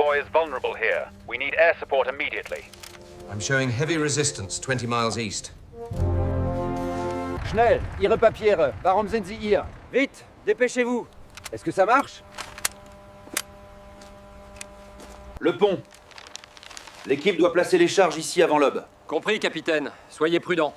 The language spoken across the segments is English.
convoy is vulnerable here. We need air support immediately. I'm showing heavy resistance 20 miles east. Schnell, Ihre Papiere. Warum sind Sie hier? Vite, dépêchez-vous. Est-ce que ça marche? Le pont. L'équipe doit placer les charges ici avant l'aube. Compris, capitaine. Soyez prudent.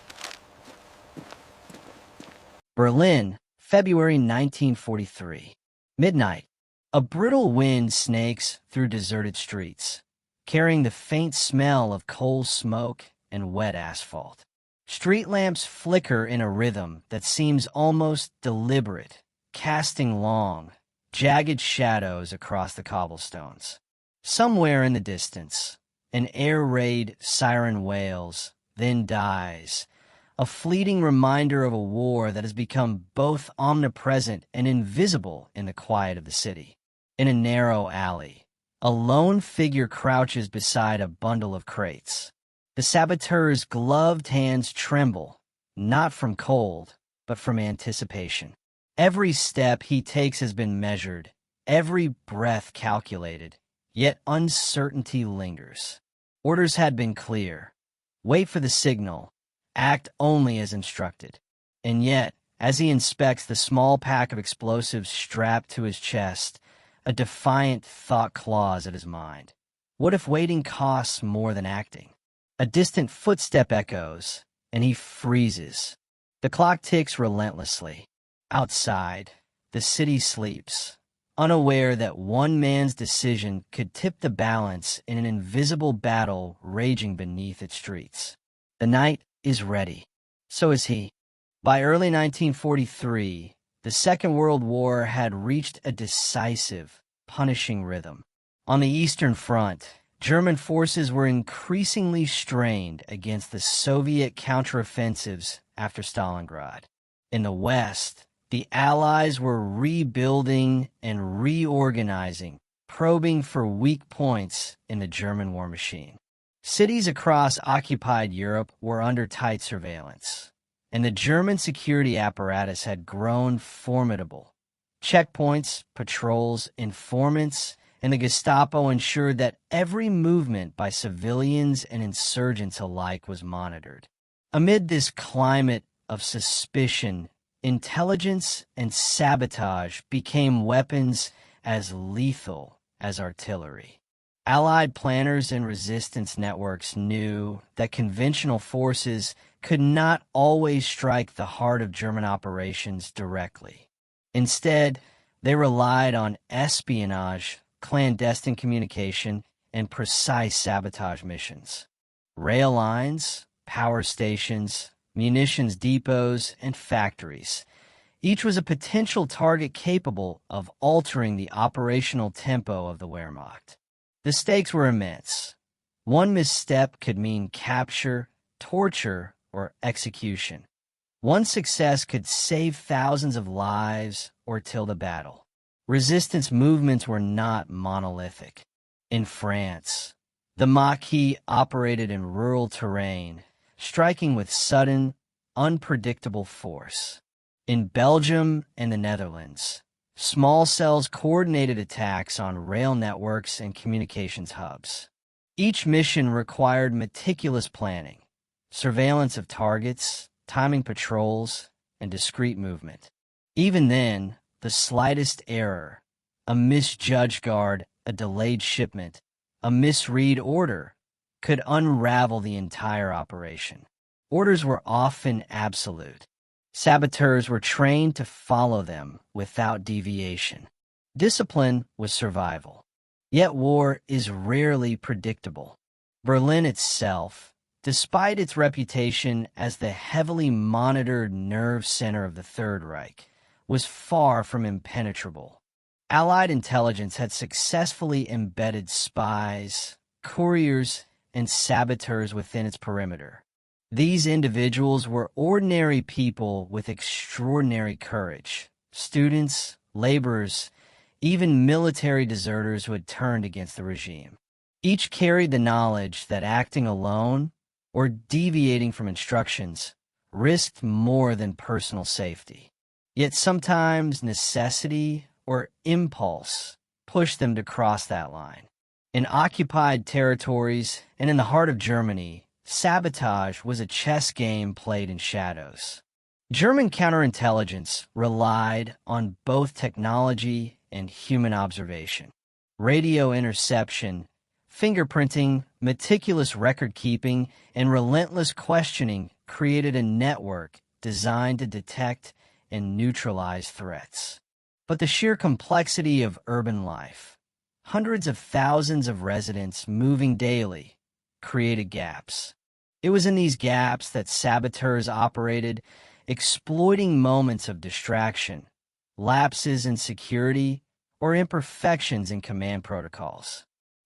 Berlin, February 1943. Midnight. A brittle wind snakes through deserted streets, carrying the faint smell of coal smoke and wet asphalt. Street lamps flicker in a rhythm that seems almost deliberate, casting long, jagged shadows across the cobblestones. Somewhere in the distance, an air raid siren wails, then dies, a fleeting reminder of a war that has become both omnipresent and invisible in the quiet of the city. In a narrow alley, a lone figure crouches beside a bundle of crates. The saboteur's gloved hands tremble, not from cold, but from anticipation. Every step he takes has been measured, every breath calculated, yet uncertainty lingers. Orders had been clear. Wait for the signal. Act only as instructed. And yet, as he inspects the small pack of explosives strapped to his chest, a defiant thought claws at his mind. What if waiting costs more than acting? A distant footstep echoes, and he freezes. The clock ticks relentlessly. Outside, the city sleeps, unaware that one man's decision could tip the balance in an invisible battle raging beneath its streets. The night is ready. So is he. By early 1943, the Second World War had reached a decisive, punishing rhythm. On the Eastern Front, German forces were increasingly strained against the Soviet counteroffensives after Stalingrad. In the West, the Allies were rebuilding and reorganizing, probing for weak points in the German war machine. Cities across occupied Europe were under tight surveillance, and the German security apparatus had grown formidable. Checkpoints, patrols, informants, and the Gestapo ensured that every movement by civilians and insurgents alike was monitored. Amid this climate of suspicion, intelligence and sabotage became weapons as lethal as artillery. Allied planners and resistance networks knew that conventional forces could not always strike the heart of German operations directly. Instead, they relied on espionage, clandestine communication, and precise sabotage missions. Rail lines, power stations, munitions depots, and factories. Each was a potential target capable of altering the operational tempo of the Wehrmacht. The stakes were immense. One misstep could mean capture, torture, or execution. One success could save thousands of lives or till the battle. Resistance movements were not monolithic. In France, the Maquis operated in rural terrain, striking with sudden, unpredictable force. In Belgium and the Netherlands, small cells coordinated attacks on rail networks and communications hubs. Each mission required meticulous planning, surveillance of targets, timing patrols, and discreet movement. Even then, the slightest error, a misjudged guard, a delayed shipment, a misread order, could unravel the entire operation. Orders were often absolute. Saboteurs were trained to follow them without deviation. Discipline was survival. Yet war is rarely predictable. Berlin itself, despite its reputation as the heavily monitored nerve center of the Third Reich, was far from impenetrable. Allied intelligence had successfully embedded spies, couriers, and saboteurs within its perimeter. These individuals were ordinary people with extraordinary courage, students, laborers, even military deserters who had turned against the regime. Each carried the knowledge that acting alone or deviating from instructions risked more than personal safety. Yet sometimes necessity or impulse pushed them to cross that line. In occupied territories and in the heart of Germany, sabotage was a chess game played in shadows. German counterintelligence relied on both technology and human observation. Radio interception, fingerprinting, meticulous record-keeping, and relentless questioning created a network designed to detect and neutralize threats. But the sheer complexity of urban life, hundreds of thousands of residents moving daily, created gaps. It was in these gaps that saboteurs operated, exploiting moments of distraction, lapses in security, or imperfections in command protocols.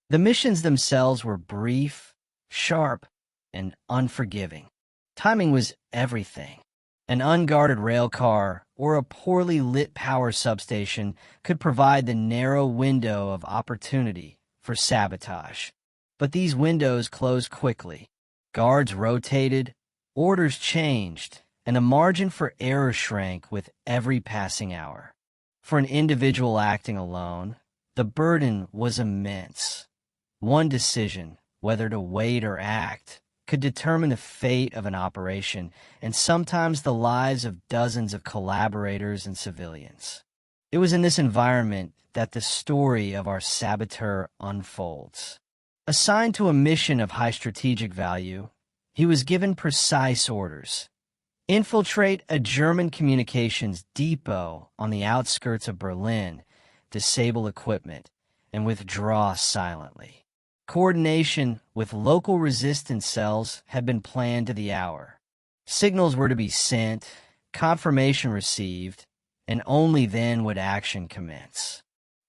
The missions themselves were brief, sharp, and unforgiving. Timing was everything. An unguarded rail car or a poorly lit power substation could provide the narrow window of opportunity for sabotage. But these windows closed quickly. Guards rotated, orders changed, and the margin for error shrank with every passing hour. For an individual acting alone, the burden was immense. One decision, whether to wait or act, could determine the fate of an operation and sometimes the lives of dozens of collaborators and civilians. It was in this environment that the story of our saboteur unfolds. Assigned to a mission of high strategic value, he was given precise orders. Infiltrate a German communications depot on the outskirts of Berlin, disable equipment, and withdraw silently. Coordination with local resistance cells had been planned to the hour. Signals were to be sent, confirmation received, and only then would action commence.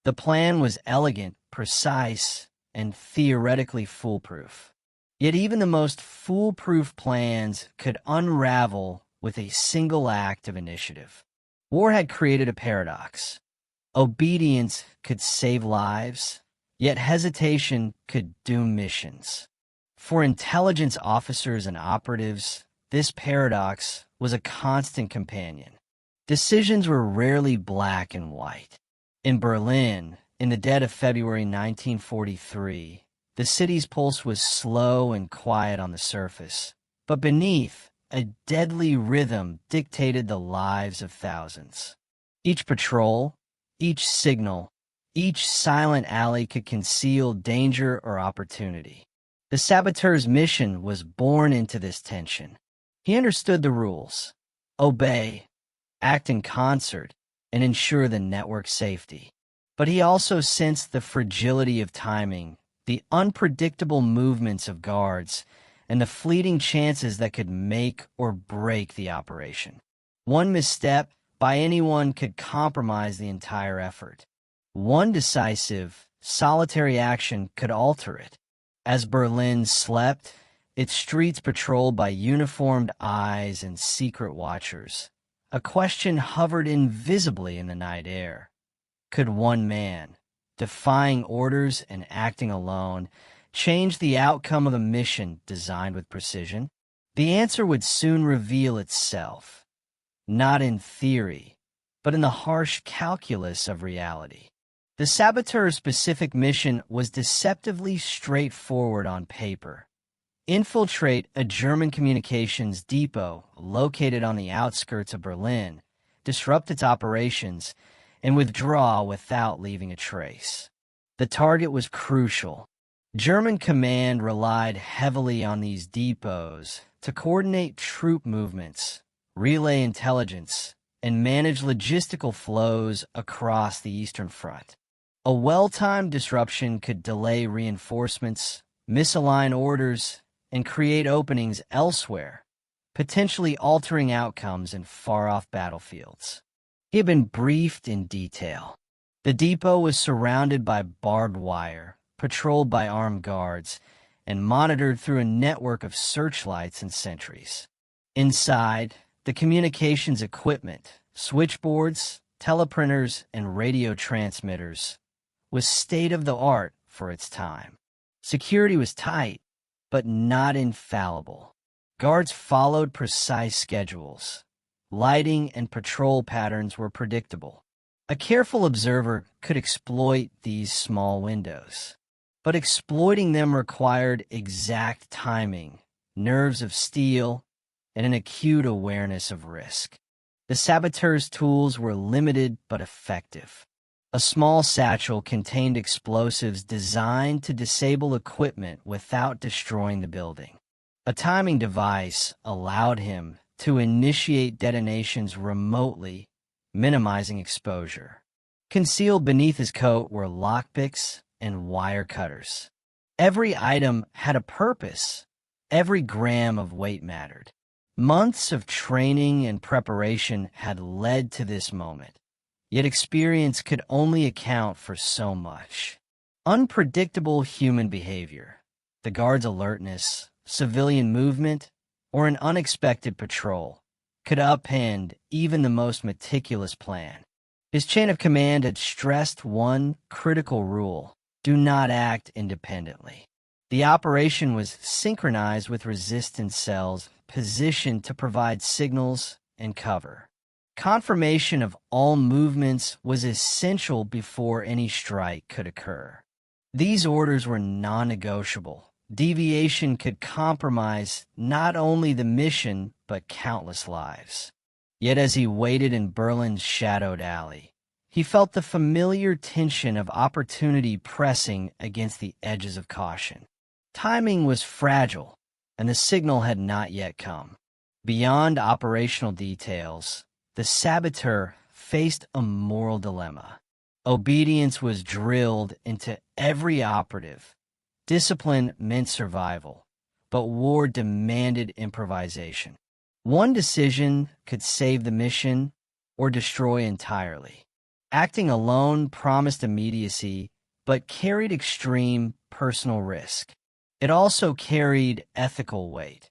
The plan was elegant, precise, and theoretically foolproof. Yet even the most foolproof plans could unravel with a single act of initiative. War had created a paradox. Obedience could save lives, yet hesitation could doom missions. For intelligence officers and operatives, this paradox was a constant companion. Decisions were rarely black and white. In Berlin, in the dead of February 1943, the city's pulse was slow and quiet on the surface, but beneath, a deadly rhythm dictated the lives of thousands. Each patrol, each signal, each silent alley could conceal danger or opportunity. The saboteur's mission was born into this tension. He understood the rules: obey, act in concert, and ensure the network's safety. But he also sensed the fragility of timing, the unpredictable movements of guards, and the fleeting chances that could make or break the operation. One misstep by anyone could compromise the entire effort. One decisive, solitary action could alter it. As Berlin slept, its streets patrolled by uniformed eyes and secret watchers, a question hovered invisibly in the night air. Could one man, defying orders and acting alone, change the outcome of a mission designed with precision? The answer would soon reveal itself, not in theory, but in the harsh calculus of reality. The saboteur's specific mission was deceptively straightforward on paper. Infiltrate a German communications depot located on the outskirts of Berlin, disrupt its operations, and withdraw without leaving a trace. The target was crucial. German command relied heavily on these depots to coordinate troop movements, relay intelligence, and manage logistical flows across the Eastern Front. A well-timed disruption could delay reinforcements, misalign orders, and create openings elsewhere, potentially altering outcomes in far-off battlefields. He had been briefed in detail. The depot was surrounded by barbed wire, patrolled by armed guards, and monitored through a network of searchlights and sentries. Inside, the communications equipment, switchboards, teleprinters, and radio transmitters, was state-of-the-art for its time. Security was tight, but not infallible. Guards followed precise schedules. Lighting and patrol patterns were predictable. A careful observer could exploit these small windows. but exploiting them required exact timing, nerves of steel, and an acute awareness of risk. The saboteur's tools were limited but effective. A small satchel contained explosives designed to disable equipment without destroying the building. A timing device allowed him to initiate detonations remotely, minimizing exposure. Concealed beneath his coat were lockpicks and wire cutters. Every item had a purpose. Every gram of weight mattered. Months of training and preparation had led to this moment, yet experience could only account for so much. Unpredictable human behavior, the guard's alertness, civilian movement, or an unexpected patrol could upend even the most meticulous plan. His chain of command had stressed one critical rule: do not act independently. The operation was synchronized with resistance cells positioned to provide signals and cover. Confirmation of all movements was essential before any strike could occur. These orders were non-negotiable. Deviation could compromise not only the mission, but countless lives. Yet as he waited in Berlin's shadowed alley, he felt the familiar tension of opportunity pressing against the edges of caution. Timing was fragile, and the signal had not yet come. Beyond operational details, the saboteur faced a moral dilemma. Obedience was drilled into every operative. Discipline meant survival, but war demanded improvisation. One decision could save the mission or destroy entirely. Acting alone promised immediacy, but carried extreme personal risk. It also carried ethical weight.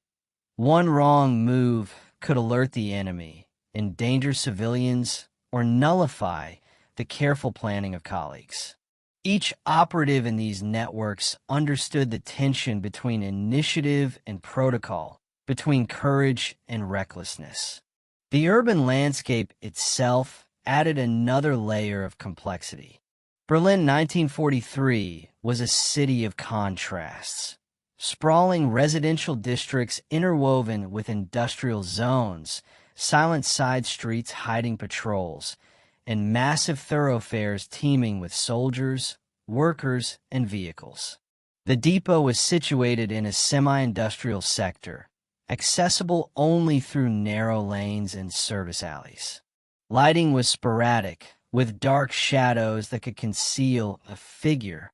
One wrong move could alert the enemy, endanger civilians, or nullify the careful planning of colleagues. Each operative in these networks understood the tension between initiative and protocol, between courage and recklessness. The urban landscape itself added another layer of complexity. Berlin 1943 was a city of contrasts. Sprawling residential districts interwoven with industrial zones, silent side streets hiding patrols, and massive thoroughfares teeming with soldiers, workers, and vehicles. The depot was situated in a semi-industrial sector, accessible only through narrow lanes and service alleys. Lighting was sporadic, with dark shadows that could conceal a figure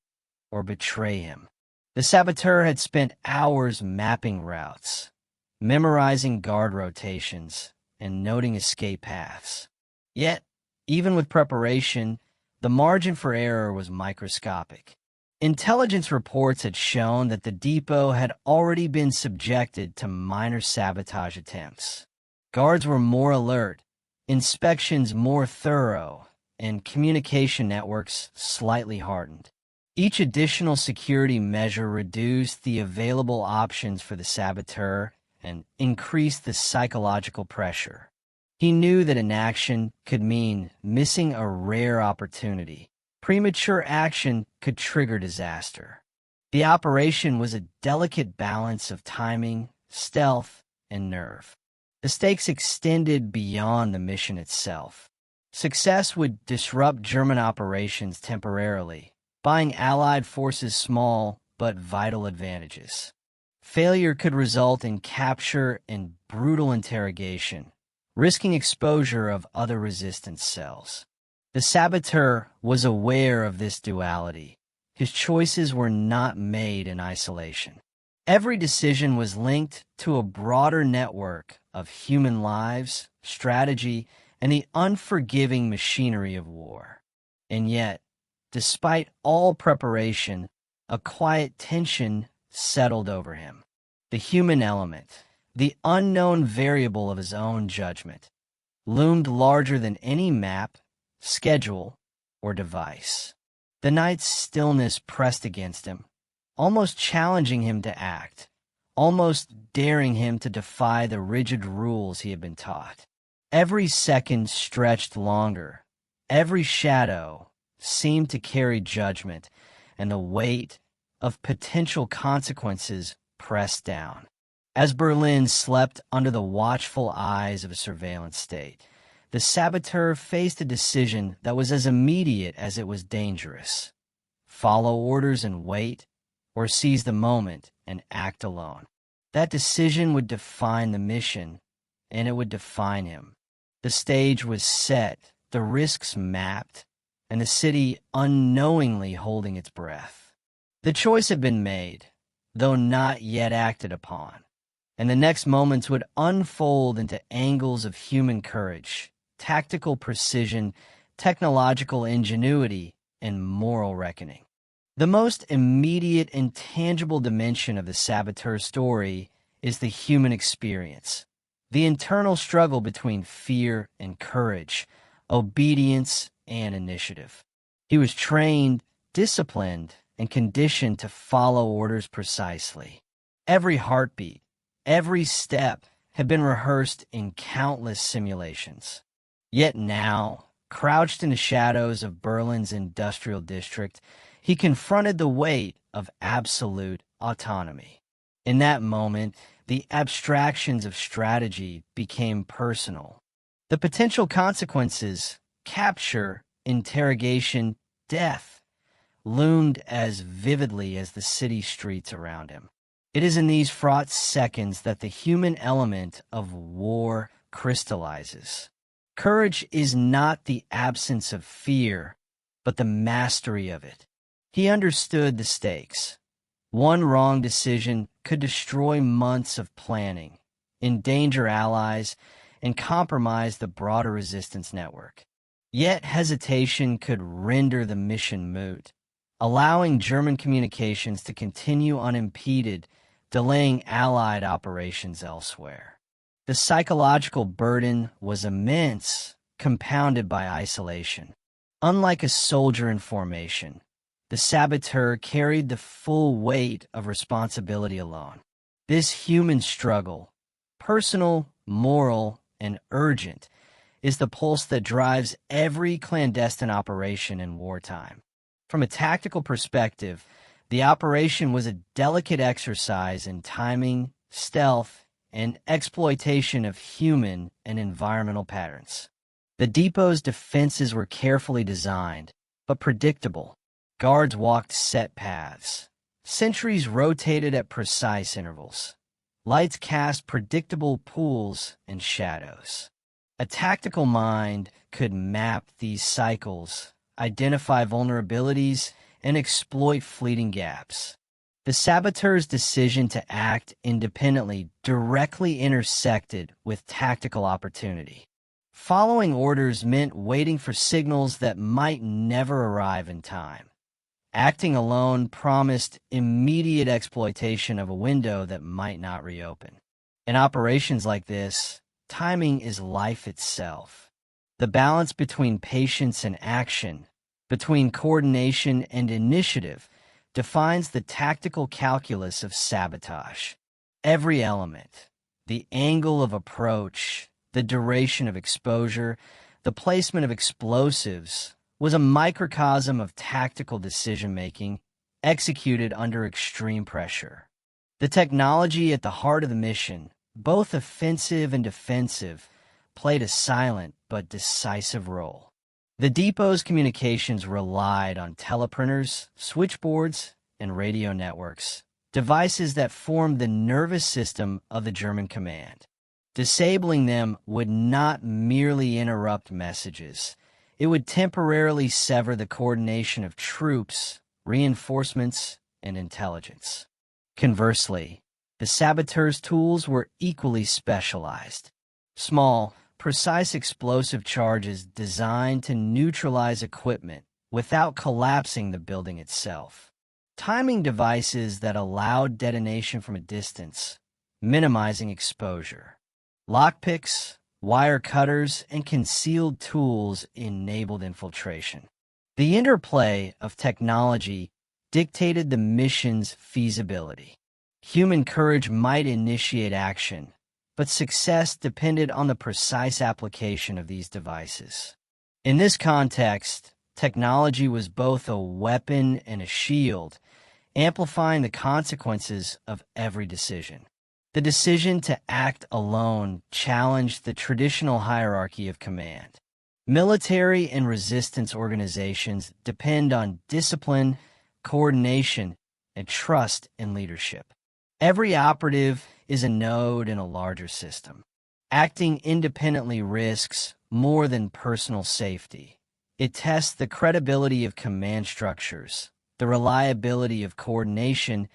or betray him. The saboteur had spent hours mapping routes, memorizing guard rotations, and noting escape paths. Yet, even with preparation, the margin for error was microscopic. Intelligence reports had shown that the depot had already been subjected to minor sabotage attempts. Guards were more alert, inspections more thorough, and communication networks slightly hardened. Each additional security measure reduced the available options for the saboteur and increased the psychological pressure. He knew that inaction could mean missing a rare opportunity. Premature action could trigger disaster. The operation was a delicate balance of timing, stealth, and nerve. The stakes extended beyond the mission itself. Success would disrupt German operations temporarily, buying Allied forces small but vital advantages. Failure could result in capture and brutal interrogation, risking exposure of other resistance cells. The saboteur was aware of this duality. His choices were not made in isolation. Every decision was linked to a broader network of human lives, strategy, and the unforgiving machinery of war. And yet, despite all preparation, a quiet tension settled over him. The human element, the unknown variable of his own judgment, loomed larger than any map, schedule, or device. The night's stillness pressed against him, almost challenging him to act, almost daring him to defy the rigid rules he had been taught. Every second stretched longer. Every shadow seemed to carry judgment and the weight of potential consequences pressed down. As Berlin slept under the watchful eyes of a surveillance state, the Saboteur faced a decision that was as immediate as it was dangerous. Follow orders and wait, or seize the moment and act alone. That decision would define the mission, and it would define him. The stage was set, the risks mapped, and the city unknowingly holding its breath. The choice had been made, though not yet acted upon, and the next moments would unfold into angles of human courage, tactical precision, technological ingenuity, and moral reckoning. The most immediate and tangible dimension of the Saboteur story is the human experience, the internal struggle between fear and courage, obedience and initiative. He was trained, disciplined, and conditioned to follow orders precisely. Every heartbeat, every step had been rehearsed in countless simulations. Yet now, crouched in the shadows of Berlin's industrial district, he confronted the weight of absolute autonomy. In that moment, the abstractions of strategy became personal. The potential consequences, capture, interrogation, death, loomed as vividly as the city streets around him. It is in these fraught seconds that the human element of war crystallizes. Courage is not the absence of fear, but the mastery of it. He understood the stakes. One wrong decision could destroy months of planning, endanger allies, and compromise the broader resistance network. Yet hesitation could render the mission moot, allowing German communications to continue unimpeded, delaying Allied operations elsewhere. The psychological burden was immense, compounded by isolation. Unlike a soldier in formation, the Saboteur carried the full weight of responsibility alone. This human struggle, personal, moral, and urgent, is the pulse that drives every clandestine operation in wartime. From a tactical perspective, the operation was a delicate exercise in timing, stealth, and exploitation of human and environmental patterns. The depot's defenses were carefully designed, but predictable. Guards walked set paths. Sentries rotated at precise intervals. Lights cast predictable pools and shadows. A tactical mind could map these cycles, identify vulnerabilities, and exploit fleeting gaps. The Saboteur's decision to act independently directly intersected with tactical opportunity. Following orders meant waiting for signals that might never arrive in time. Acting alone promised immediate exploitation of a window that might not reopen. In operations like this, timing is life itself. The balance between patience and action, between coordination and initiative, defines the tactical calculus of sabotage. Every element, the angle of approach, the duration of exposure, the placement of explosives, was a microcosm of tactical decision-making executed under extreme pressure. The technology at the heart of the mission, both offensive and defensive, played a silent but decisive role. The depot's communications relied on teleprinters, switchboards, and radio networks, devices that formed the nervous system of the German command. Disabling them would not merely interrupt messages. It would temporarily sever the coordination of troops, reinforcements, and intelligence. Conversely, the Saboteur's tools were equally specialized. Small, precise explosive charges designed to neutralize equipment without collapsing the building itself. Timing devices that allowed detonation from a distance, minimizing exposure. Lockpicks, wire cutters, and concealed tools enabled infiltration. The interplay of technology dictated the mission's feasibility. Human courage might initiate action, but success depended on the precise application of these devices. In this context, technology was both a weapon and a shield. amplifying the consequences of every decision. The decision to act alone challenged the traditional hierarchy of command. Military and resistance organizations depend on discipline, coordination, and trust in leadership. Every operative is a node in a larger system. Acting independently risks more than personal safety. It tests the credibility of command structures, the reliability of coordination,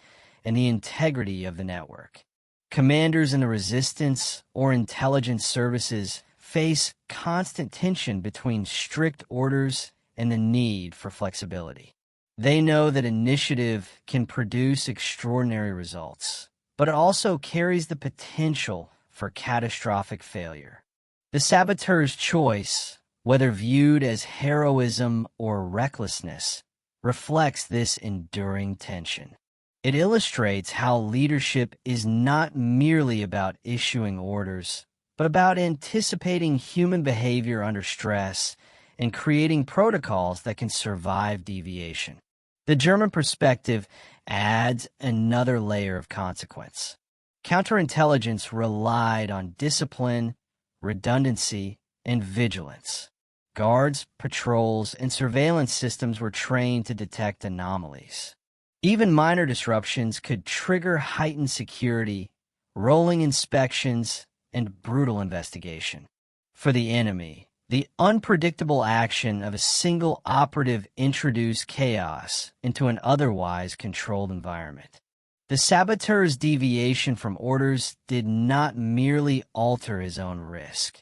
and the integrity of the network. Commanders in the resistance or intelligence services face constant tension between strict orders and the need for flexibility. They know that initiative can produce extraordinary results, but it also carries the potential for catastrophic failure. The saboteur's choice, whether viewed as heroism or recklessness, reflects this enduring tension. It illustrates how leadership is not merely about issuing orders, but about anticipating human behavior under stress and creating protocols that can survive deviation. The German perspective adds another layer of consequence. Counterintelligence relied on discipline, redundancy, and vigilance. Guards, patrols, and surveillance systems were trained to detect anomalies. Even minor disruptions could trigger heightened security, rolling inspections, and brutal investigation. For the enemy, the unpredictable action of a single operative introduced chaos into an otherwise controlled environment. The saboteur's deviation from orders did not merely alter his own risk.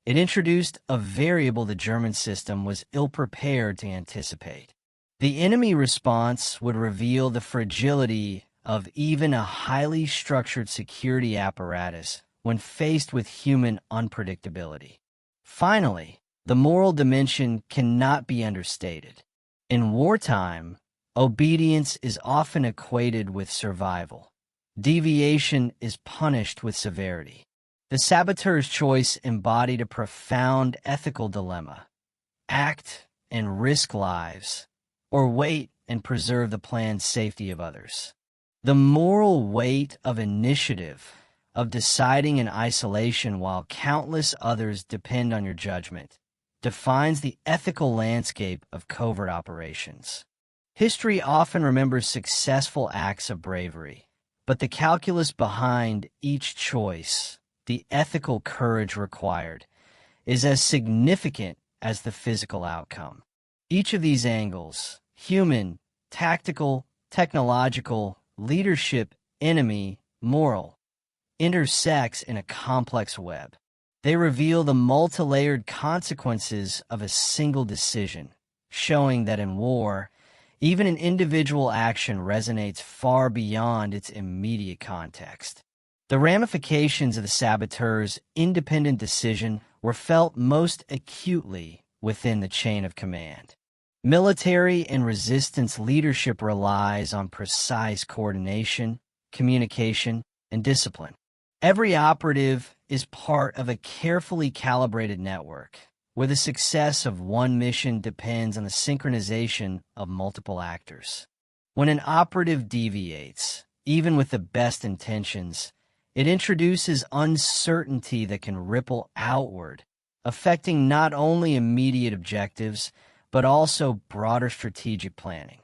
It introduced a variable the German system was ill-prepared to anticipate. The enemy response would reveal the fragility of even a highly structured security apparatus when faced with human unpredictability. Finally, the moral dimension cannot be understated. In wartime, obedience is often equated with survival. Deviation is punished with severity. The saboteur's choice embodied a profound ethical dilemma: act and risk lives, or wait and preserve the planned safety of others. The moral weight of initiative, of deciding in isolation while countless others depend on your judgment, defines the ethical landscape of covert operations. History often remembers successful acts of bravery, but the calculus behind each choice, the ethical courage required, is as significant as the physical outcome. Each of these angles, human, tactical, technological, leadership, enemy, moral, intersects in a complex web. They reveal the multi-layered consequences of a single decision, showing that in war, even an individual action resonates far beyond its immediate context. The ramifications of the saboteur's independent decision were felt most acutely within the chain of command. Military and resistance leadership relies on precise coordination, communication, and discipline. Every operative is part of a carefully calibrated network, where the success of one mission depends on the synchronization of multiple actors. When an operative deviates, even with the best intentions, it introduces uncertainty that can ripple outward, affecting not only immediate objectives, but also broader strategic planning.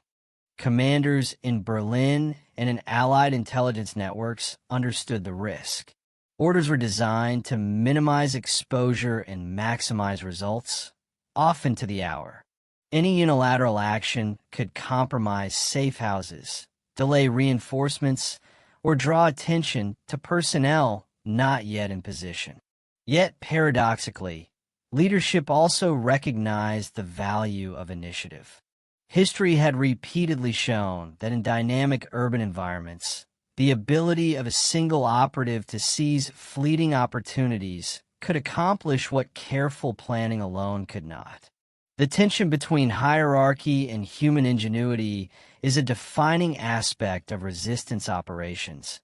Commanders in Berlin and in Allied intelligence networks understood the risk. Orders were designed to minimize exposure and maximize results, often to the hour. Any unilateral action could compromise safe houses, delay reinforcements, or draw attention to personnel not yet in position. Yet, paradoxically, leadership also recognized the value of initiative. History had repeatedly shown that in dynamic urban environments, the ability of a single operative to seize fleeting opportunities could accomplish what careful planning alone could not. The tension between hierarchy and human ingenuity is a defining aspect of resistance operations,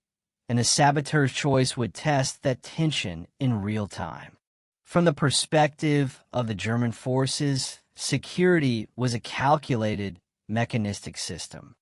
and the saboteur's choice would test that tension in real time. From the perspective of the German forces, security was a calculated, mechanistic system.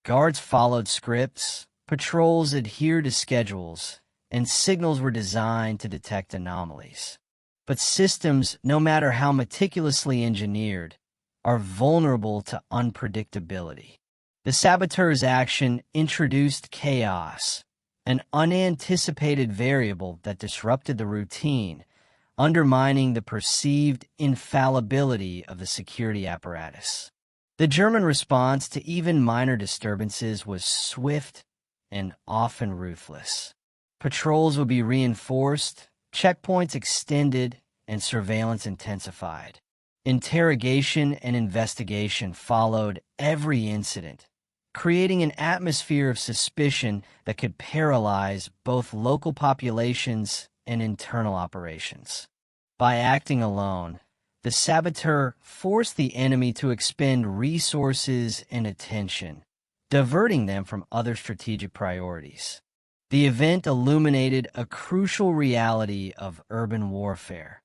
Guards followed scripts, patrols adhered to schedules, and signals were designed to detect anomalies. But systems, no matter how meticulously engineered, are vulnerable to unpredictability. The Saboteur's action introduced chaos, an unanticipated variable that disrupted the routine, undermining the perceived infallibility of the security apparatus. The German response to even minor disturbances was swift and often ruthless. Patrols would be reinforced, checkpoints extended, and surveillance intensified. Interrogation and investigation followed every incident, creating an atmosphere of suspicion that could paralyze both local populations and internal operations. By acting alone, the Saboteur forced the enemy to expend resources and attention, diverting them from other strategic priorities. The event illuminated a crucial reality of urban warfare.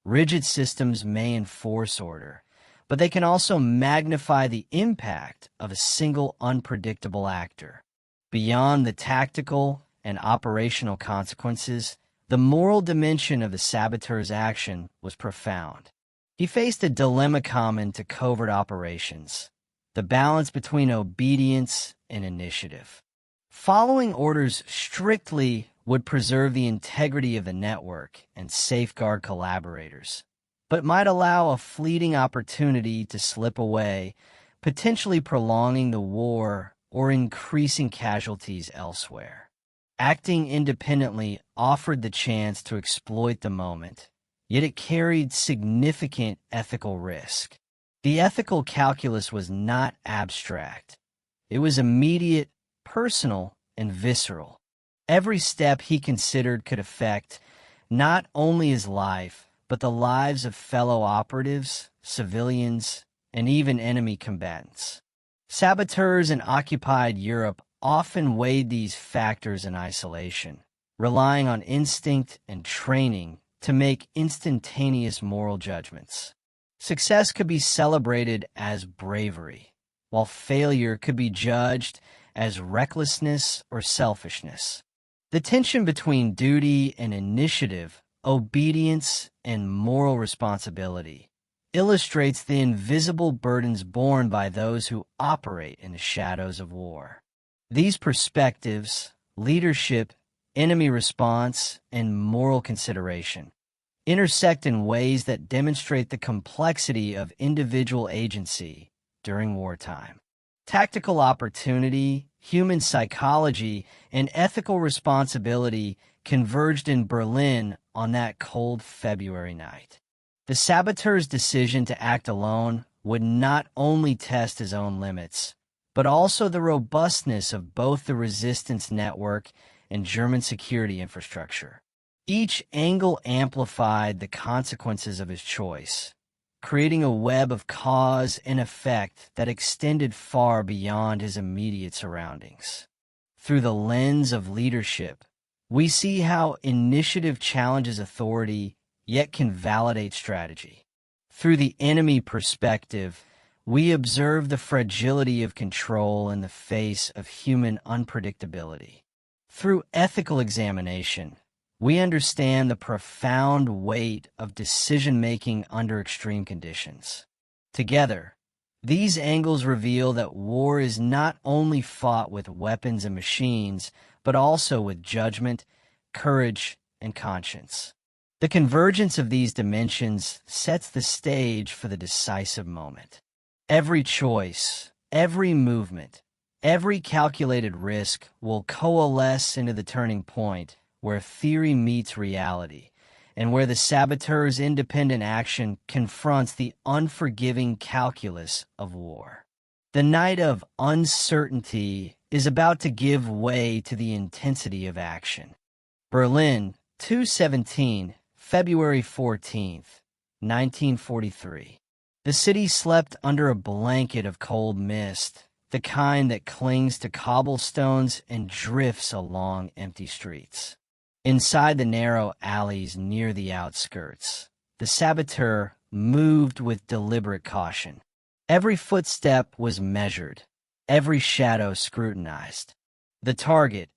Rigid systems may enforce order, but they can also magnify the impact of a single unpredictable actor. Beyond the tactical and operational consequences, the moral dimension of the Saboteur's action was profound. He faced a dilemma common to covert operations: the balance between obedience and initiative. Following orders strictly would preserve the integrity of the network and safeguard collaborators, but might allow a fleeting opportunity to slip away, potentially prolonging the war or increasing casualties elsewhere. Acting independently offered the chance to exploit the moment, yet it carried significant ethical risk. The ethical calculus was not abstract. It was immediate, personal, and visceral. Every step he considered could affect not only his life, but the lives of fellow operatives, civilians, and even enemy combatants. Saboteurs in occupied Europe often weighed these factors in isolation, relying on instinct and training to make instantaneous moral judgments. Success could be celebrated as bravery, while failure could be judged as recklessness or selfishness. The tension between duty and initiative, obedience and moral responsibility, illustrates the invisible burdens borne by those who operate in the shadows of war. These perspectives, leadership, enemy response, and moral consideration, intersect in ways that demonstrate the complexity of individual agency during wartime. Tactical opportunity, human psychology, and ethical responsibility converged in Berlin on that cold February night. The Saboteur's decision to act alone would not only test his own limits, but also the robustness of both the resistance network and German security infrastructure. Each angle amplified the consequences of his choice, creating a web of cause and effect that extended far beyond his immediate surroundings. Through the lens of leadership, we see how initiative challenges authority, yet can validate strategy. Through the enemy perspective, we observe the fragility of control in the face of human unpredictability. Through ethical examination, we understand the profound weight of decision-making under extreme conditions. Together, these angles reveal that war is not only fought with weapons and machines, but also with judgment, courage, and conscience. The convergence of these dimensions sets the stage for the decisive moment. Every choice, every movement, every calculated risk will coalesce into the turning point where theory meets reality, and where the Saboteur's independent action confronts the unforgiving calculus of war. The night of uncertainty is about to give way to the intensity of action. Berlin, 2/17, February 14th, 1943. The city slept under a blanket of cold mist, the kind that clings to cobblestones and drifts along empty streets. Inside the narrow alleys near the outskirts, the Saboteur moved with deliberate caution. Every footstep was measured, every shadow scrutinized. The target,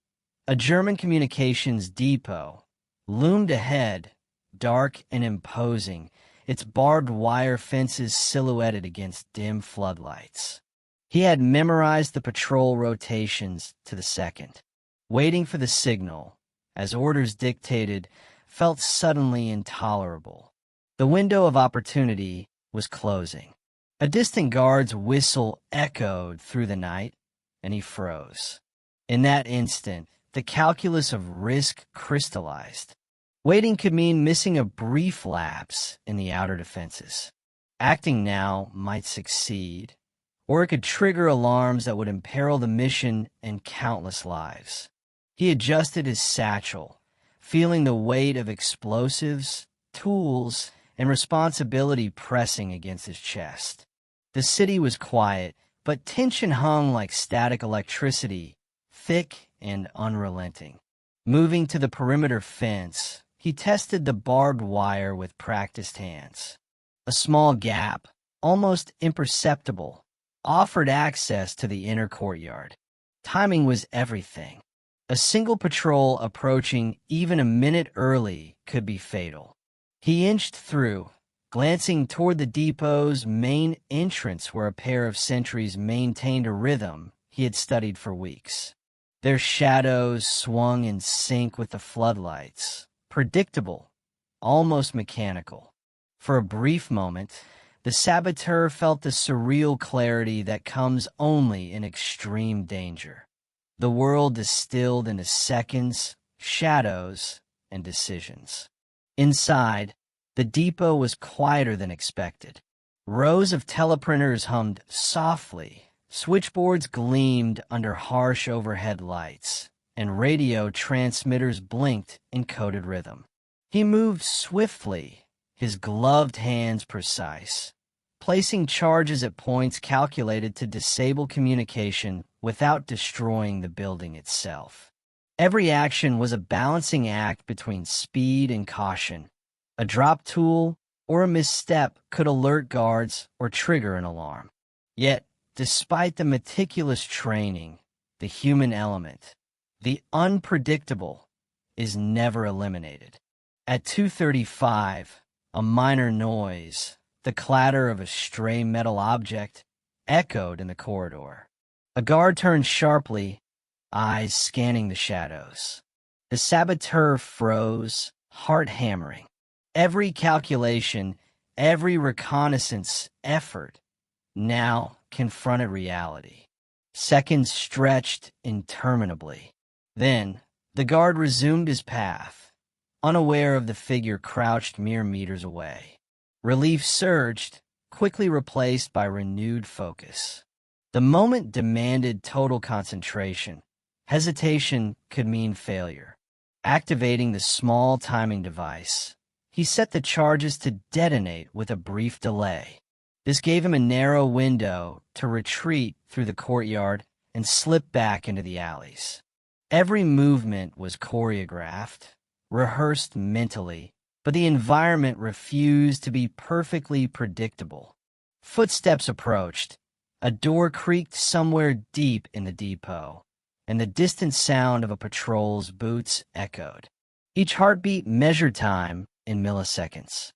a German communications depot, loomed ahead, dark and imposing, its barbed wire fences silhouetted against dim floodlights. He had memorized the patrol rotations to the second. Waiting for the signal, as orders dictated, felt suddenly intolerable. The window of opportunity was closing. A distant guard's whistle echoed through the night, and he froze. In that instant, the calculus of risk crystallized. Waiting could mean missing a brief lapse in the outer defenses. Acting now might succeed, or it could trigger alarms that would imperil the mission and countless lives. He adjusted his satchel, feeling the weight of explosives, tools, and responsibility pressing against his chest. The city was quiet, but tension hung like static electricity, thick and unrelenting. Moving to the perimeter fence, he tested the barbed wire with practiced hands. A small gap, almost imperceptible, offered access to the inner courtyard. Timing was everything. A single patrol approaching even a minute early could be fatal. He inched through, glancing toward the depot's main entrance where a pair of sentries maintained a rhythm he had studied for weeks. Their shadows swung in sync with the floodlights, predictable, almost mechanical. For a brief moment, the Saboteur felt the surreal clarity that comes only in extreme danger. The world distilled into seconds, shadows, and decisions. Inside, the depot was quieter than expected. Rows of teleprinters hummed softly, switchboards gleamed under harsh overhead lights, and radio transmitters blinked in coded rhythm. He moved swiftly, his gloved hands precise, placing charges at points calculated to disable communication without destroying the building itself. Every action was a balancing act between speed and caution. A drop tool or a misstep could alert guards or trigger an alarm. Yet, despite the meticulous training, the human element, the unpredictable, is never eliminated. At 2:35, a minor noise, the clatter of a stray metal object, echoed in the corridor. A guard turned sharply, eyes scanning the shadows. The Saboteur froze, heart hammering. Every calculation, every reconnaissance effort now confronted reality. Seconds stretched interminably. Then, the guard resumed his path, unaware of the figure crouched mere meters away. Relief surged, quickly replaced by renewed focus. The moment demanded total concentration. Hesitation could mean failure. Activating the small timing device, he set the charges to detonate with a brief delay. This gave him a narrow window to retreat through the courtyard and slip back into the alleys. Every movement was choreographed, rehearsed mentally, but the environment refused to be perfectly predictable. Footsteps approached. A door creaked somewhere deep in the depot, and the distant sound of a patrol's boots echoed. Each heartbeat measured time in milliseconds.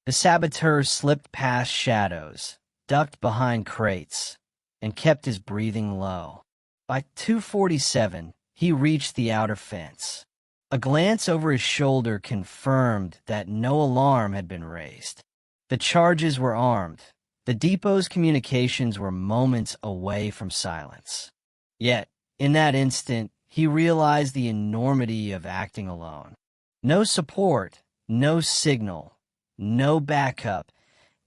The Saboteur slipped past shadows, ducked behind crates, and kept his breathing low. By 2:47, he reached the outer fence. A glance over his shoulder confirmed that no alarm had been raised. The charges were armed. The depot's communications were moments away from silence. Yet, in that instant, he realized the enormity of acting alone. No support, no signal, no backup.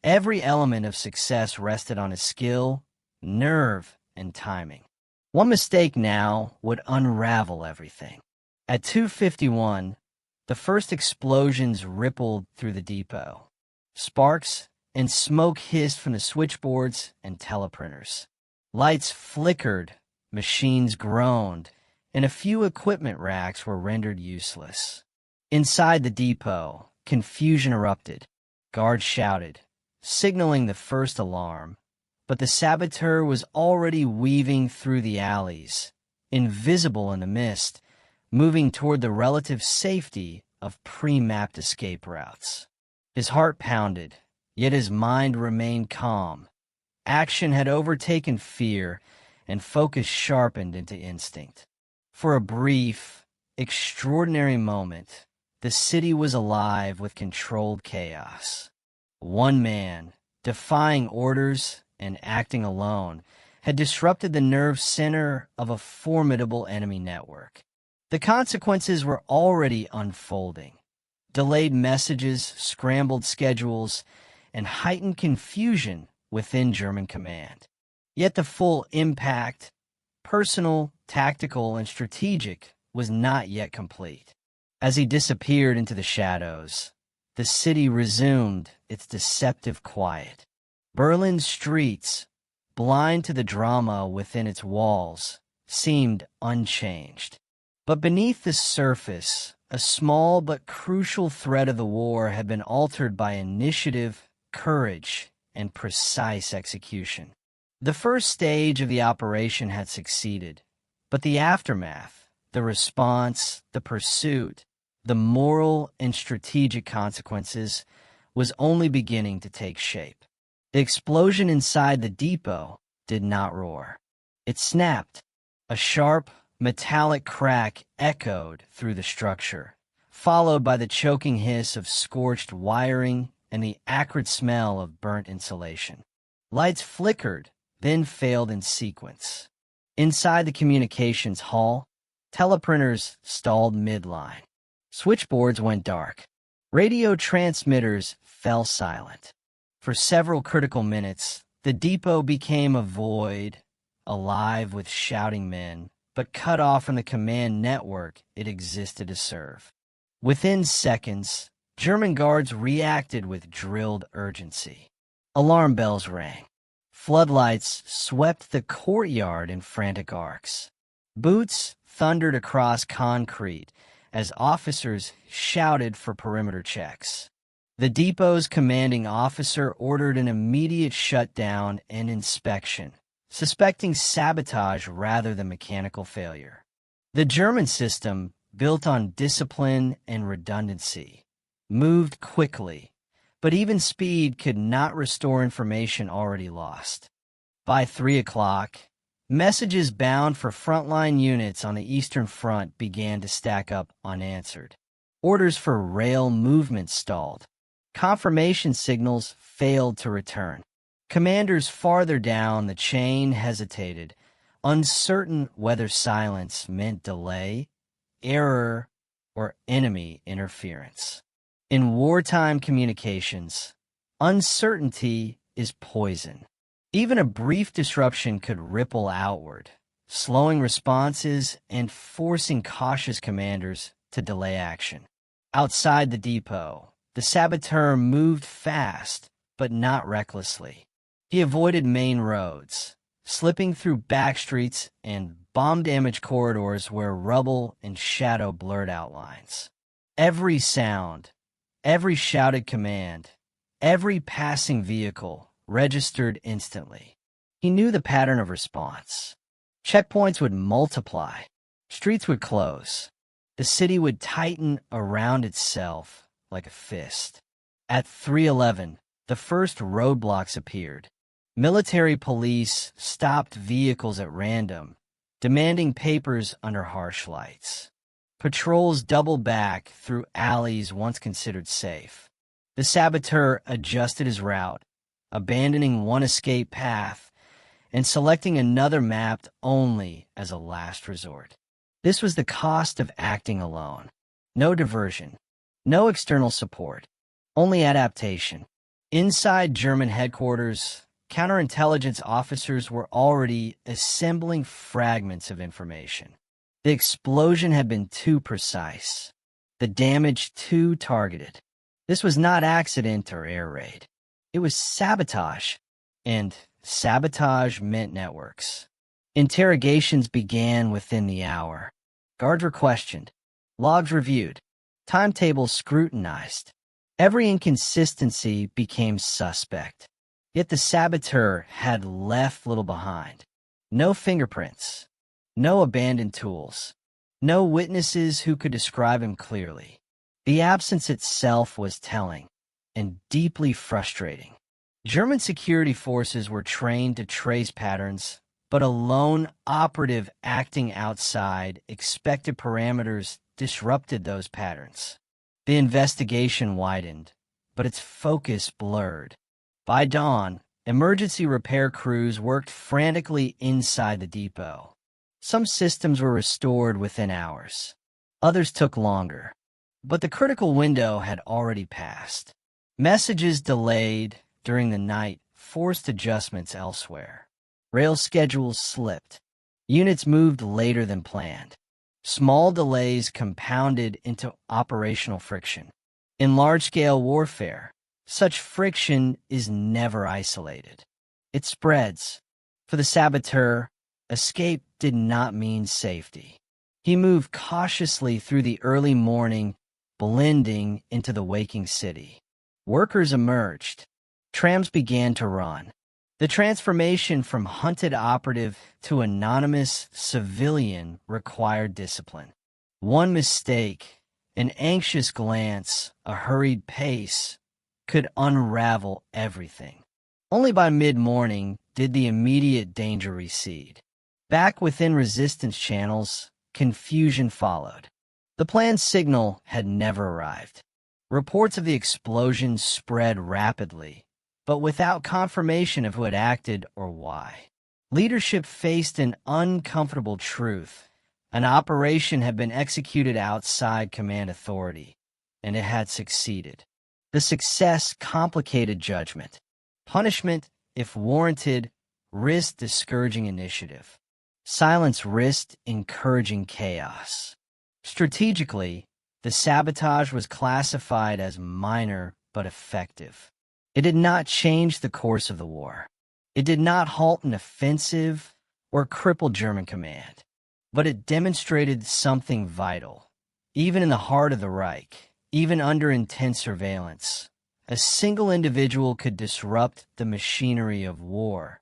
Every element of success rested on his skill, nerve, and timing. One mistake now would unravel everything. At 2:51, the first explosions rippled through the depot. Sparks and smoke hissed from the switchboards and teleprinters. Lights flickered, machines groaned, and a few equipment racks were rendered useless. Inside the depot, confusion erupted. Guards shouted, signaling the first alarm, but the Saboteur was already weaving through the alleys, invisible in the mist, moving toward the relative safety of pre-mapped escape routes. His heart pounded, yet his mind remained calm. Action had overtaken fear, and focus sharpened into instinct. For a brief, extraordinary moment, the city was alive with controlled chaos. One man, defying orders and acting alone, had disrupted the nerve center of a formidable enemy network. The consequences were already unfolding. Delayed messages, scrambled schedules, and heightened confusion within German command. Yet the full impact, personal, tactical, and strategic, was not yet complete. As he disappeared into the shadows, the city resumed its deceptive quiet. Berlin's streets, blind to the drama within its walls, seemed unchanged. But beneath the surface, a small but crucial thread of the war had been altered by initiative, courage, and precise execution. The first stage of the operation had succeeded, but the aftermath, the response, the pursuit, the moral and strategic consequences was only beginning to take shape. The explosion inside the depot did not roar. It snapped. A sharp, metallic crack echoed through the structure, followed by the choking hiss of scorched wiring and the acrid smell of burnt insulation. Lights flickered, then failed in sequence. Inside the communications hall, teleprinters stalled midline. Switchboards went dark. Radio transmitters fell silent. For several critical minutes, the depot became a void, alive with shouting men, but cut off from the command network it existed to serve. Within seconds, German guards reacted with drilled urgency. Alarm bells rang. Floodlights swept the courtyard in frantic arcs. Boots thundered across concrete as officers shouted for perimeter checks. The depot's commanding officer ordered an immediate shutdown and inspection, suspecting sabotage rather than mechanical failure. The German system, built on discipline and redundancy, moved quickly, but even speed could not restore information already lost. By 3 o'clock, messages bound for frontline units on the Eastern Front began to stack up unanswered. Orders for rail movement stalled. Confirmation signals failed to return. Commanders farther down the chain hesitated, uncertain whether silence meant delay, error, or enemy interference. In wartime communications, uncertainty is poison. Even a brief disruption could ripple outward, slowing responses and forcing cautious commanders to delay action. Outside the depot, the Saboteur moved fast, but not recklessly. He avoided main roads, slipping through back streets and bomb-damaged corridors where rubble and shadow blurred outlines. Every sound, every shouted command, every passing vehicle registered instantly. He knew the pattern of response. Checkpoints would multiply. Streets would close. The city would tighten around itself like a fist. At 3:11, the first roadblocks appeared. Military police stopped vehicles at random, demanding papers under harsh lights. Patrols doubled back through alleys once considered safe. The Saboteur adjusted his route, abandoning one escape path and selecting another mapped only as a last resort. This was the cost of acting alone. No diversion, no external support, only adaptation. Inside German headquarters, counterintelligence officers were already assembling fragments of information. The explosion had been too precise, the damage too targeted. This was not accident or air raid. It was sabotage, and sabotage meant networks. Interrogations began within the hour. Guards were questioned, logs reviewed, timetables scrutinized. Every inconsistency became suspect. Yet the saboteur had left little behind. No fingerprints, no abandoned tools, no witnesses who could describe him clearly. The absence itself was telling and deeply frustrating. German security forces were trained to trace patterns, but a lone operative acting outside expected parameters disrupted those patterns. The investigation widened, but its focus blurred. By dawn, emergency repair crews worked frantically inside the depot. Some systems were restored within hours. Others took longer. But the critical window had already passed. Messages delayed during the night forced adjustments elsewhere. Rail schedules slipped. Units moved later than planned. Small delays compounded into operational friction. In large-scale warfare, such friction is never isolated. It spreads. For the saboteur, escape did not mean safety. He moved cautiously through the early morning, blending into the waking city. Workers emerged. Trams began to run. The transformation from hunted operative to anonymous civilian required discipline. One mistake, an anxious glance, a hurried pace, could unravel everything. Only by mid-morning did the immediate danger recede. Back within resistance channels, confusion followed. The planned signal had never arrived. Reports of the explosion spread rapidly, but without confirmation of who had acted or why. Leadership faced an uncomfortable truth. An operation had been executed outside command authority, and it had succeeded. The success complicated judgment. Punishment, if warranted, risked discouraging initiative. Silence risked encouraging chaos. Strategically, the sabotage was classified as minor but effective. It did not change the course of the war. It did not halt an offensive or cripple German command, but it demonstrated something vital. Even in the heart of the Reich, even under intense surveillance, a single individual could disrupt the machinery of war,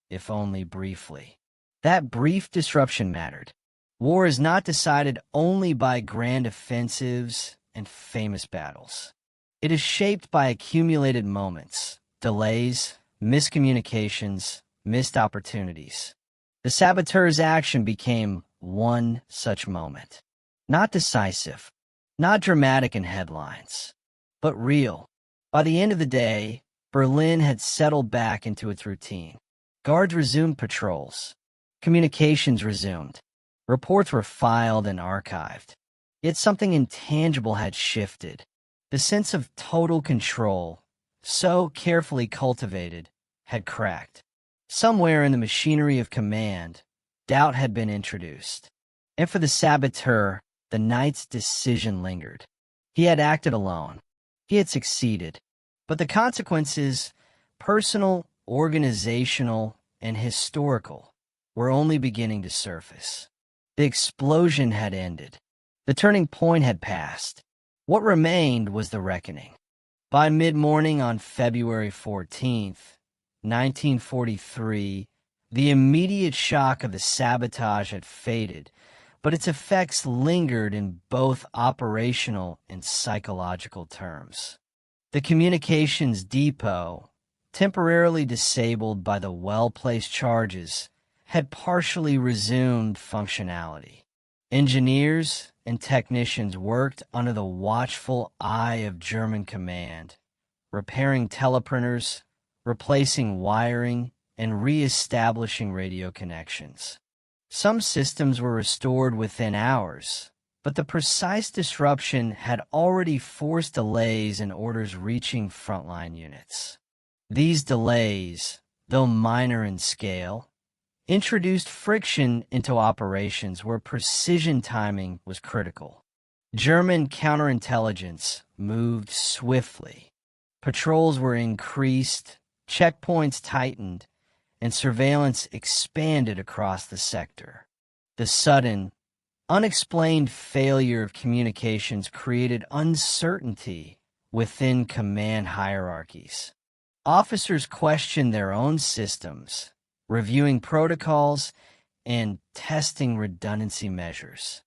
if only briefly. That brief disruption mattered. War is not decided only by grand offensives and famous battles. It is shaped by accumulated moments, delays, miscommunications, missed opportunities. The saboteur's action became one such moment. Not decisive, not dramatic in headlines, but real. By the end of the day, Berlin had settled back into its routine. Guards resumed patrols. Communications resumed. Reports were filed and archived. Yet something intangible had shifted. The sense of total control, so carefully cultivated, had cracked. Somewhere in the machinery of command, doubt had been introduced. And for the saboteur, the night's decision lingered. He had acted alone. He had succeeded. But the consequences, personal, organizational, and historical, were only beginning to surface. The explosion had ended. The turning point had passed. What remained was the reckoning. By mid-morning on February 14th, 1943, the immediate shock of the sabotage had faded, but its effects lingered in both operational and psychological terms. The communications depot, temporarily disabled by the well-placed charges, had partially resumed functionality. Engineers and technicians worked under the watchful eye of German command, repairing teleprinters, replacing wiring, and re-establishing radio connections. Some systems were restored within hours, but the precise disruption had already forced delays in orders reaching frontline units. These delays, though minor in scale, introduced friction into operations where precision timing was critical. German counterintelligence moved swiftly. Patrols were increased, checkpoints tightened, and surveillance expanded across the sector. The sudden, unexplained failure of communications created uncertainty within command hierarchies. Officers questioned their own systems, reviewing protocols and testing redundancy measures.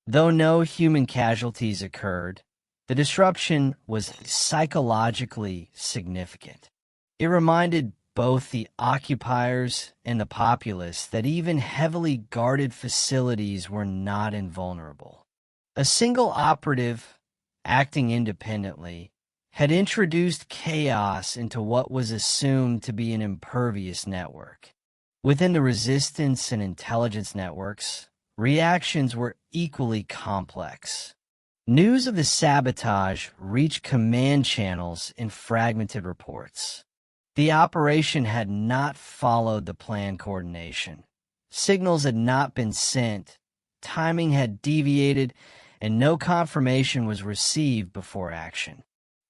Though no human casualties occurred, the disruption was psychologically significant. It reminded both the occupiers and the populace that even heavily guarded facilities were not invulnerable. A single operative, acting independently, had introduced chaos into what was assumed to be an impervious network. Within the resistance and intelligence networks, reactions were equally complex. News of the sabotage reached command channels in fragmented reports. The operation had not followed the planned coordination. Signals had not been sent, timing had deviated, and no confirmation was received before action.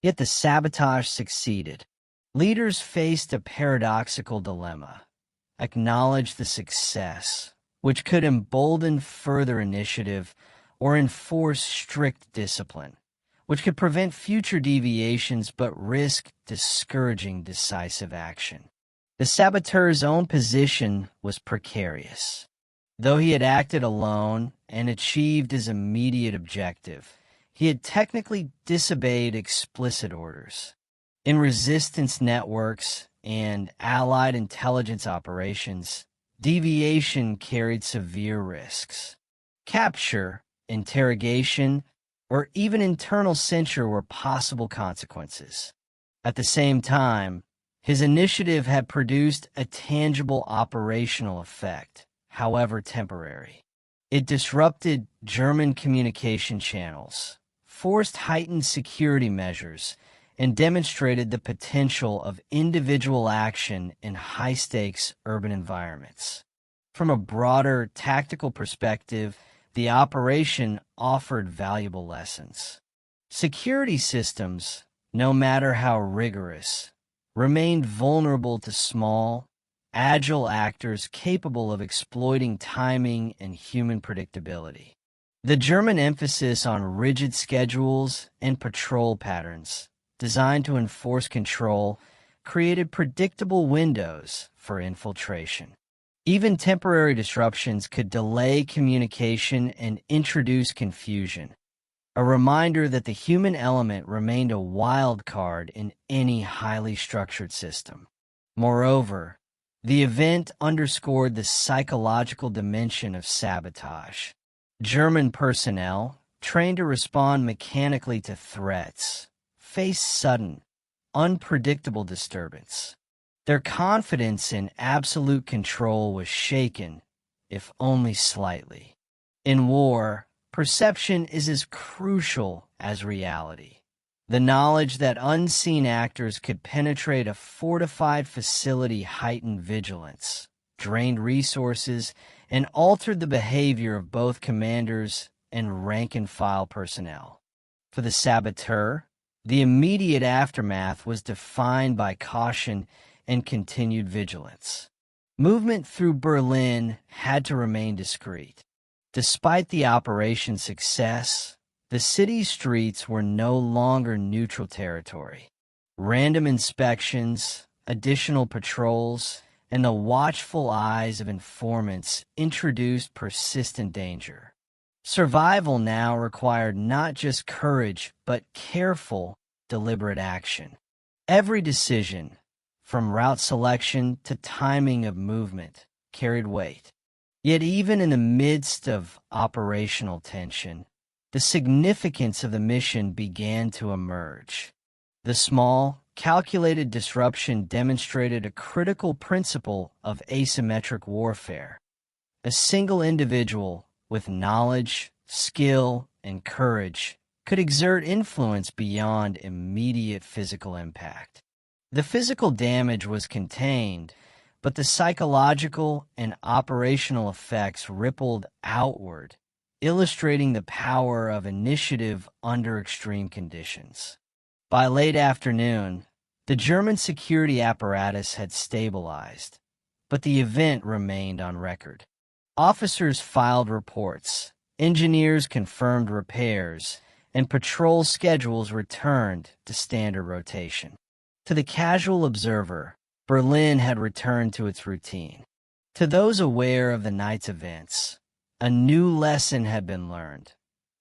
Yet the sabotage succeeded. Leaders faced a paradoxical dilemma: acknowledge the success, which could embolden further initiative, or enforce strict discipline, which could prevent future deviations but risk discouraging decisive action. The saboteur's own position was precarious. Though he had acted alone and achieved his immediate objective, he had technically disobeyed explicit orders. In resistance networks and allied intelligence operations, deviation carried severe risks. Capture, interrogation, or even internal censure were possible consequences. At the same time, his initiative had produced a tangible operational effect, however temporary. It disrupted German communication channels, forced heightened security measures, and demonstrated the potential of individual action in high-stakes urban environments. From a broader tactical perspective, the operation offered valuable lessons. Security systems, no matter how rigorous, remained vulnerable to small, agile actors capable of exploiting timing and human predictability. The German emphasis on rigid schedules and patrol patterns, designed to enforce control, created predictable windows for infiltration. Even temporary disruptions could delay communication and introduce confusion, a reminder that the human element remained a wild card in any highly structured system. Moreover, the event underscored the psychological dimension of sabotage. German personnel, trained to respond mechanically to threats, faced sudden, unpredictable disturbance. Their confidence in absolute control was shaken, if only slightly. In war, perception is as crucial as reality. The knowledge that unseen actors could penetrate a fortified facility heightened vigilance, drained resources, and altered the behavior of both commanders and rank-and-file personnel. For the saboteur, the immediate aftermath was defined by caution and continued vigilance. Movement through Berlin had to remain discreet. Despite the operation's success, the city's streets were no longer neutral territory. Random inspections, additional patrols, and the watchful eyes of informants introduced persistent danger. Survival now required not just courage, but careful, deliberate action. Every decision, from route selection to timing of movement, carried weight. Yet even in the midst of operational tension, the significance of the mission began to emerge. The small, calculated disruption demonstrated a critical principle of asymmetric warfare. A single individual with knowledge, skill, and courage could exert influence beyond immediate physical impact. The physical damage was contained, but the psychological and operational effects rippled outward, illustrating the power of initiative under extreme conditions. By late afternoon, the German security apparatus had stabilized, but the event remained on record. Officers filed reports, engineers confirmed repairs, and patrol schedules returned to standard rotation. To the casual observer, Berlin had returned to its routine. To those aware of the night's events, a new lesson had been learned.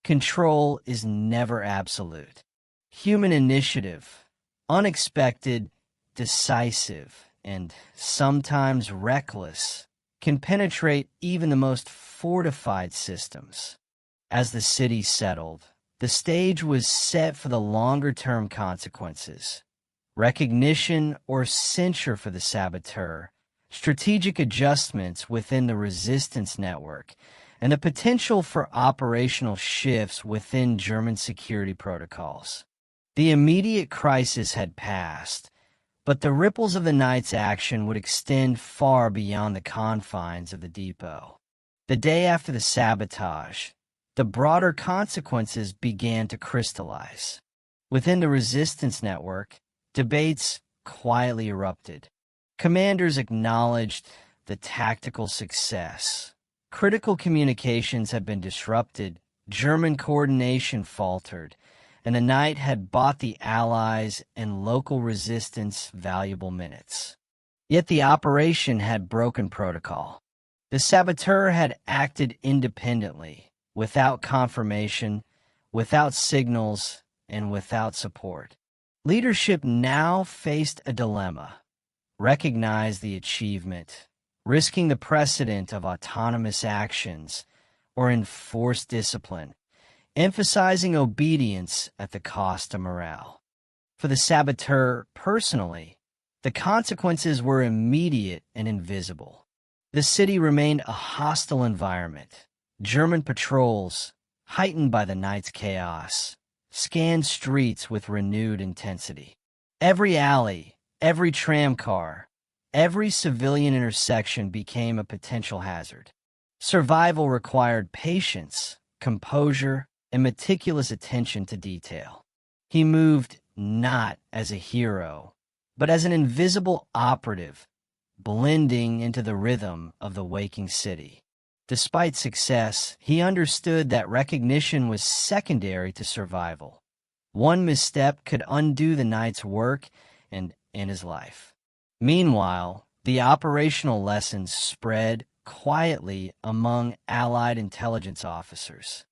Control is never absolute. Human initiative, unexpected, decisive, and sometimes reckless, can penetrate even the most fortified systems. As the city settled, the stage was set for the longer-term consequences. Recognition or censure for the Saboteur, strategic adjustments within the resistance network, and the potential for operational shifts within German security protocols. The immediate crisis had passed, but the ripples of the night's action would extend far beyond the confines of the depot. The day after the sabotage, the broader consequences began to crystallize. Within the resistance network, debates quietly erupted. Commanders acknowledged the tactical success. Critical communications had been disrupted, German coordination faltered, and the night had bought the Allies and local resistance valuable minutes. Yet the operation had broken protocol. The Saboteur had acted independently, without confirmation, without signals, and without support. Leadership now faced a dilemma: recognize the achievement, risking the precedent of autonomous actions, or enforce discipline, emphasizing obedience at the cost of morale. For the Saboteur personally, the consequences were immediate and invisible. The city remained a hostile environment. German patrols, heightened by the night's chaos, scanned streets with renewed intensity. Every alley, every tram car, every civilian intersection became a potential hazard. Survival required patience, composure, and meticulous attention to detail. He moved not as a hero, but as an invisible operative, blending into the rhythm of the waking city. Despite success, he understood that recognition was secondary to survival. One misstep could undo the night's work and end his life. Meanwhile, the operational lessons spread quietly among Allied intelligence officers.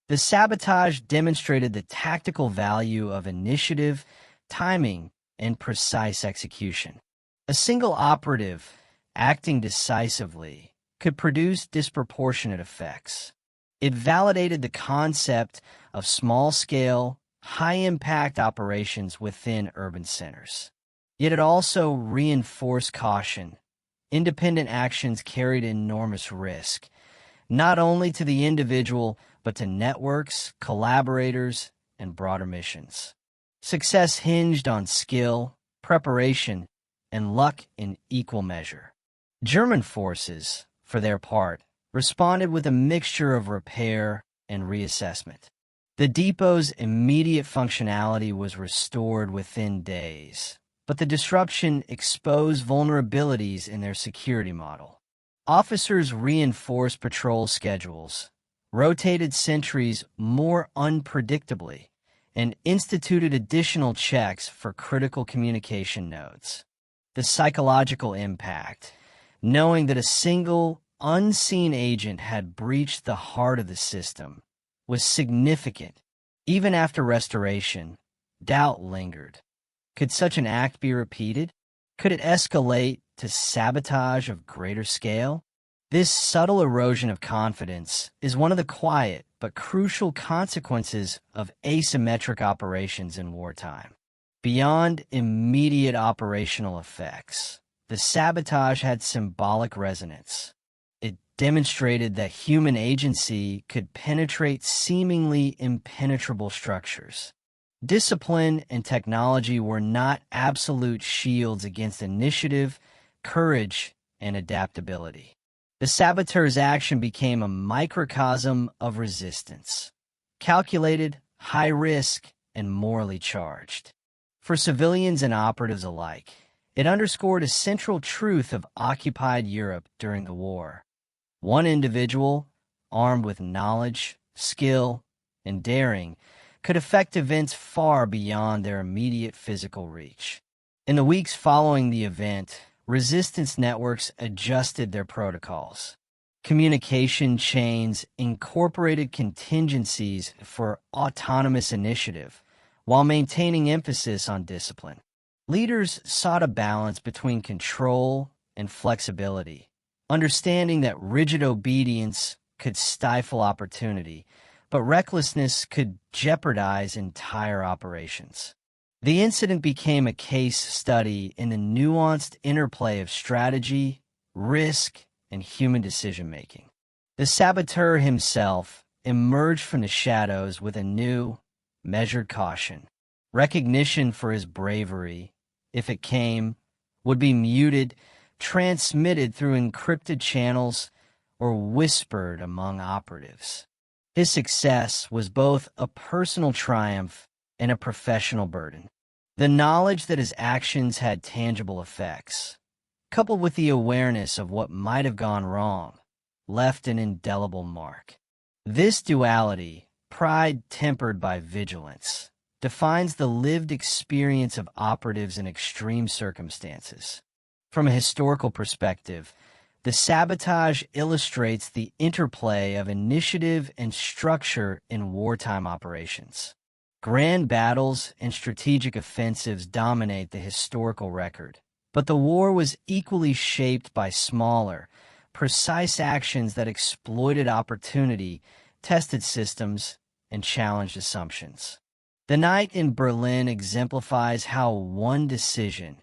The sabotage demonstrated the tactical value of initiative, timing, and precise execution. A single operative, acting decisively, could produce disproportionate effects. It validated the concept of small-scale, high-impact operations within urban centers. Yet it also reinforced caution. Independent actions carried enormous risk, not only to the individual, but to networks, collaborators, and broader missions. Success hinged on skill, preparation, and luck in equal measure. German forces, for their part, responded with a mixture of repair and reassessment. The depot's immediate functionality was restored within days, but the disruption exposed vulnerabilities in their security model. Officers reinforced patrol schedules, rotated sentries more unpredictably, and instituted additional checks for critical communication nodes. The psychological impact, knowing that a single, unseen agent had breached the heart of the system, was significant. Even after restoration, doubt lingered. Could such an act be repeated? Could it escalate to sabotage of greater scale? This subtle erosion of confidence is one of the quiet but crucial consequences of asymmetric operations in wartime. Beyond immediate operational effects, the sabotage had symbolic resonance. It demonstrated that human agency could penetrate seemingly impenetrable structures. Discipline and technology were not absolute shields against initiative, courage, and adaptability. The saboteur's action became a microcosm of resistance, calculated, high risk, and morally charged. For civilians and operatives alike, it underscored a central truth of occupied Europe during the war. One individual, armed with knowledge, skill, and daring, could affect events far beyond their immediate physical reach. In the weeks following the event, resistance networks adjusted their protocols. Communication chains incorporated contingencies for autonomous initiative, while maintaining emphasis on discipline. Leaders sought a balance between control and flexibility, understanding that rigid obedience could stifle opportunity, but recklessness could jeopardize entire operations. The incident became a case study in the nuanced interplay of strategy, risk, and human decision-making. The Saboteur himself emerged from the shadows with a new, measured caution. Recognition for his bravery, if it came, would be muted, transmitted through encrypted channels, or whispered among operatives. His success was both a personal triumph and a professional burden. The knowledge that his actions had tangible effects, coupled with the awareness of what might have gone wrong, left an indelible mark. This duality, pride tempered by vigilance, defines the lived experience of operatives in extreme circumstances. From a historical perspective, the Sabotage illustrates the interplay of initiative and structure in wartime operations. Grand battles and strategic offensives dominate the historical record, but the war was equally shaped by smaller, precise actions that exploited opportunity, tested systems, and challenged assumptions. The night in Berlin exemplifies how one decision,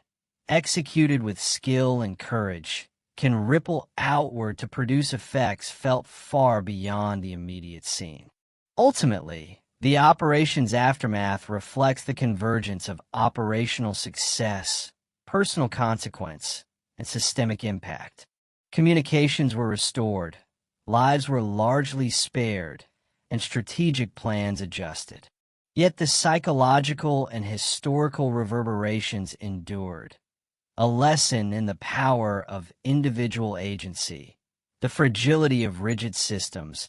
executed with skill and courage, can ripple outward to produce effects felt far beyond the immediate scene. Ultimately, the operation's aftermath reflects the convergence of operational success, personal consequence, and systemic impact. Communications were restored, lives were largely spared, and strategic plans adjusted. Yet the psychological and historical reverberations endured. A lesson in the power of individual agency, the fragility of rigid systems,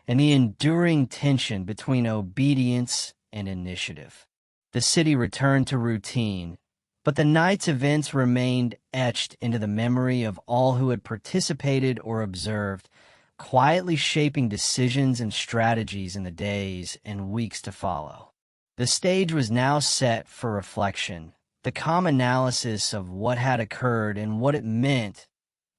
and the enduring tension between obedience and initiative. The city returned to routine, but the night's events remained etched into the memory of all who had participated or observed, quietly shaping decisions and strategies in the days and weeks to follow. The stage was now set for reflection, the calm analysis of what had occurred and what it meant,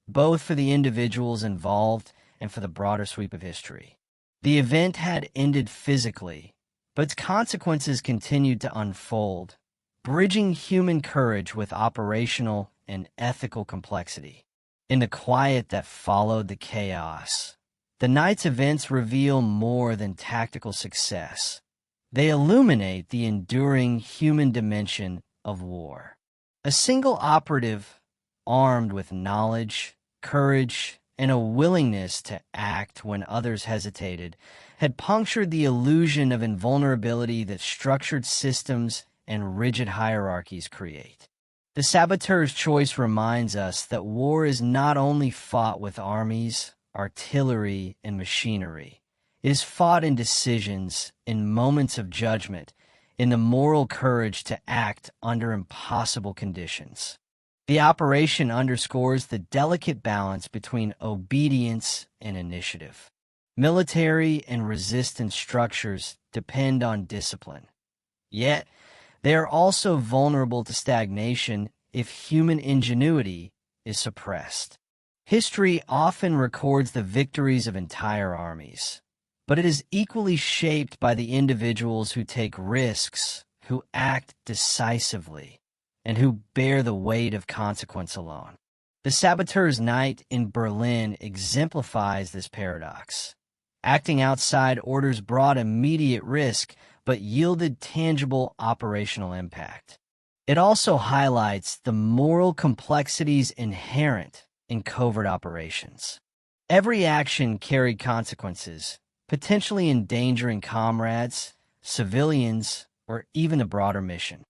both for the individuals involved and for the broader sweep of history. The event had ended physically, but its consequences continued to unfold, bridging human courage with operational and ethical complexity. In the quiet that followed the chaos, the night's events reveal more than tactical success. They illuminate the enduring human dimension of war. A single operative, armed with knowledge, courage, and a willingness to act when others hesitated, had punctured the illusion of invulnerability that structured systems and rigid hierarchies create. The Saboteur's choice reminds us that war is not only fought with armies, artillery, and machinery. It is fought in decisions, in moments of judgment, in the moral courage to act under impossible conditions. The operation underscores the delicate balance between obedience and initiative. Military and resistance structures depend on discipline. Yet, they are also vulnerable to stagnation if human ingenuity is suppressed. History often records the victories of entire armies, but it is equally shaped by the individuals who take risks, who act decisively, and who bear the weight of consequence alone. The Saboteur's night in Berlin exemplifies this paradox. Acting outside orders brought immediate risk, but yielded tangible operational impact. It also highlights the moral complexities inherent in covert operations. Every action carried consequences, potentially endangering comrades, civilians, or even a broader mission.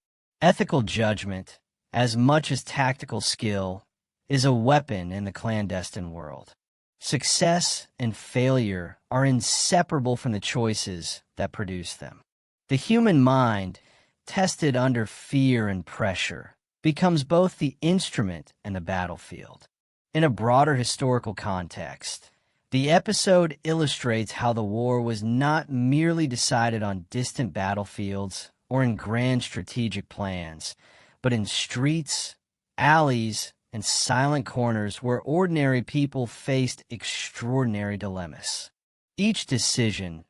Ethical judgment, as much as tactical skill, is a weapon in the clandestine world. Success and failure are inseparable from the choices that produce them. The human mind, tested under fear and pressure, becomes both the instrument and the battlefield. In a broader historical context, the episode illustrates how the war was not merely decided on distant battlefields or in grand strategic plans, but in streets, alleys, and silent corners where ordinary people faced extraordinary dilemmas. Each decision,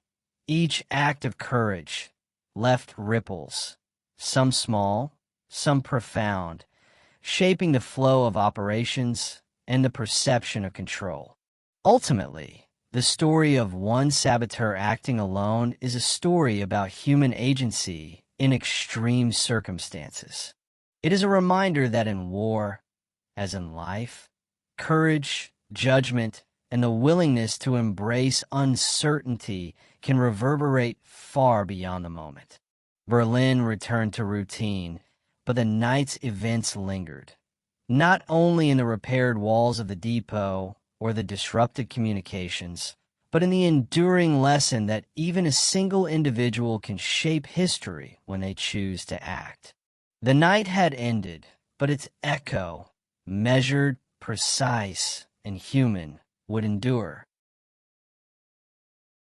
each act of courage, left ripples, some small, some profound, shaping the flow of operations and the perception of control. Ultimately, the story of one saboteur acting alone is a story about human agency in extreme circumstances. It is a reminder that in war, as in life, courage, judgment, and the willingness to embrace uncertainty can reverberate far beyond the moment. Berlin returned to routine, but the night's events lingered, not only in the repaired walls of the depot or the disrupted communications, but in the enduring lesson that even a single individual can shape history when they choose to act. The night had ended, but its echo, measured, precise, and human, would endure.